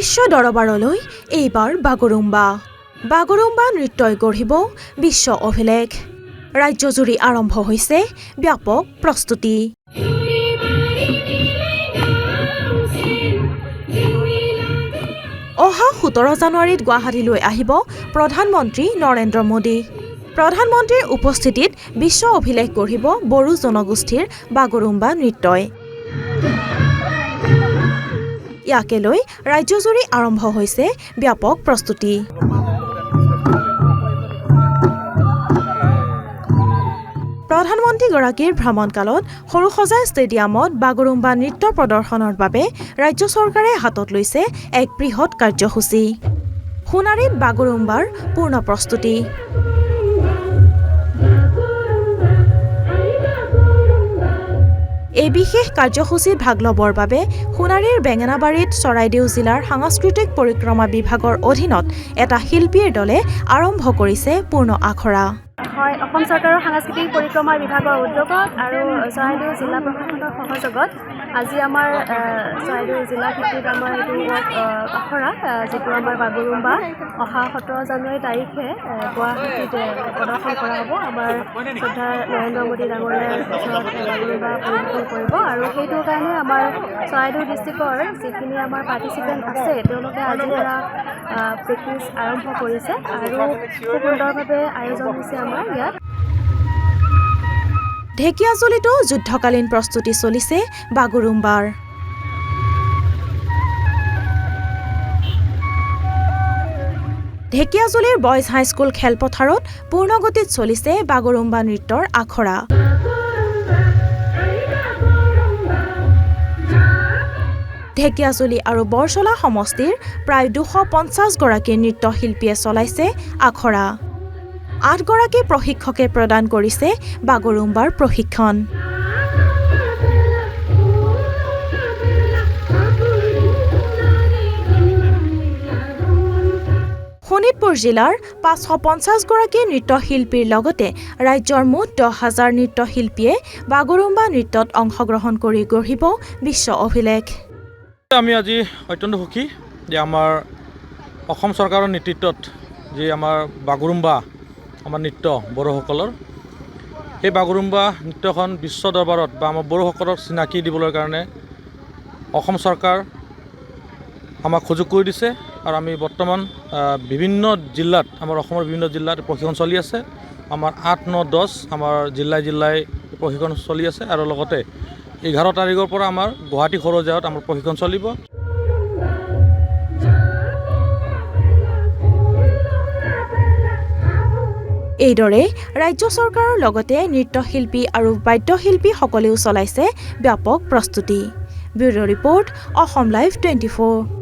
বিশ্ব দৰবাৰলৈ এইবাৰ বাগৰুম্বা। বাগৰুম্বা নৃত্যই গঢ়িব বিশ্ব অভিলেখ। ৰাজ্যজুৰি আৰম্ভ হৈছে ব্যাপক প্ৰস্তুতি। অহা 17 জানুৱাৰীত গুৱাহাটীলৈ আহিব প্ৰধানমন্ত্ৰী নৰেন্দ্ৰ মোদী। প্ৰধানমন্ত্ৰীৰ উপস্থিতিত বিশ্ব অভিলেখ গঢ়িব বড়ো জনগোষ্ঠীৰ বাগৰুম্বা নৃত্যই। ইয়াকে লৈ ৰাজ্যজুৰি আৰম্ভ হৈছে ব্যাপক প্ৰস্তুতি। প্ৰধানমন্ত্ৰীগৰাকীৰ ভ্ৰমণকালত সৰুসজাই ষ্টেডিয়ামত বাগৰুম্বা নৃত্য প্ৰদৰ্শনৰ বাবে ৰাজ্য চৰকাৰে হাতত লৈছে এক বৃহৎ কাৰ্যসূচী। সোণাৰীত বাগৰুম্বাৰ পূৰ্ণ প্ৰস্তুতি। এই বিশেষ কাৰ্যসূচীত ভাগ ল'বৰ বাবে সোণাৰীৰ বেঙেনাবাৰীত চৰাইদেউ জিলাৰ সাংস্কৃতিক পৰিক্ৰমা বিভাগৰ অধীনত এটা শিল্পীৰ দলে আৰম্ভ কৰিছে পূৰ্ণ আখৰা। হয়, অসম চৰকাৰৰ সাংস্কৃতিক পৰিক্ৰমা বিভাগৰ উদ্যোগত আৰু চৰাইদেউ জিলা প্ৰশাসনৰ সহযোগত আজি আমাৰ চৰাইদেউ জিলা ভিত্তিত আমাৰ এইটো আখৰা যিটো আমাৰ বাগৰুম্বা অহা 17 জানুৱাৰী তাৰিখে গুৱাহাটীত প্ৰদৰ্শন কৰা হ'ব। আমাৰ শ্ৰদ্ধা নৰেন্দ্ৰ মোদী ডাঙৰীয়াৰ ওচৰত বাগৰুম্বা পৰিৱেশন কৰিব আৰু সেইটোৰ কাৰণে আমাৰ চৰাইদেউ ডিষ্ট্ৰিক্টৰ যিখিনি আমাৰ পাৰ্টিচিপেণ্ট আছে তেওঁলোকে আজিৰ পৰা প্ৰেক্টিচ আৰম্ভ কৰিছে আৰু খুব সুন্দৰভাৱে আয়োজন হৈছে আমাৰ ইয়াত। ঢেকীয়াজুলিতো যুদ্ধকালীন প্ৰস্তুতি চলিছে বাগৰুম্বাৰ। ঢেকীয়াজুলিৰ বয়জ হাইস্কুল খেলপথাৰত পূৰ্ণগতিত চলিছে বাগৰুম্বা নৃত্যৰ আখৰা। ঢেকীয়াজুলি আৰু বৰচলা সমষ্টিৰ প্ৰায় 250 গৰাকী নৃত্যশিল্পীয়ে চলাইছে আখৰা। 8 গৰাকী প্ৰশিক্ষকে প্ৰদান কৰিছে বাগৰুম্বাৰ প্ৰশিক্ষণ। শোণিতপুৰ জিলাৰ 550 গৰাকী নৃত্যশিল্পীৰ লগতে ৰাজ্যৰ মুঠ 10,000 নৃত্যশিল্পীয়ে বাগৰুম্বা নৃত্যত অংশগ্ৰহণ কৰি গঢ়িব বিশ্ব অভিলেখ। আমি আজি অত্যন্ত সুখী যে আমাৰ অসম চৰকাৰৰ নেতৃত্বত যে আমাৰ বাগৰুম্বা আমাৰ নৃত্য বড়োসকলৰ সেই বাগৰুম্বা নৃত্যখন বিশ্ব দৰবাৰত বা আমাৰ বড়োসকলক চিনাকি দিবলৈ কাৰণে অসম চৰকাৰ আমাক সুযোগ কৰি দিছে আৰু আমি বৰ্তমান বিভিন্ন জিলাত আমাৰ অসমৰ বিভিন্ন জিলাত প্ৰশিক্ষণ চলি আছে। আমাৰ 8, 9, 10 আমাৰ জিলাই প্ৰশিক্ষণ চলি আছে আৰু লগতে 11 তাৰিখৰ পৰা আমাৰ গুৱাহাটী সৰুসজাইত আমাৰ প্ৰশিক্ষণ চলিব। এইদৰে ৰাজ্য চৰকাৰৰ লগতে নৃত্যশিল্পী আৰু বাদ্যশিল্পীসকলেও চলাইছে ব্যাপক প্ৰস্তুতি। Bureau' report, Assam live 24।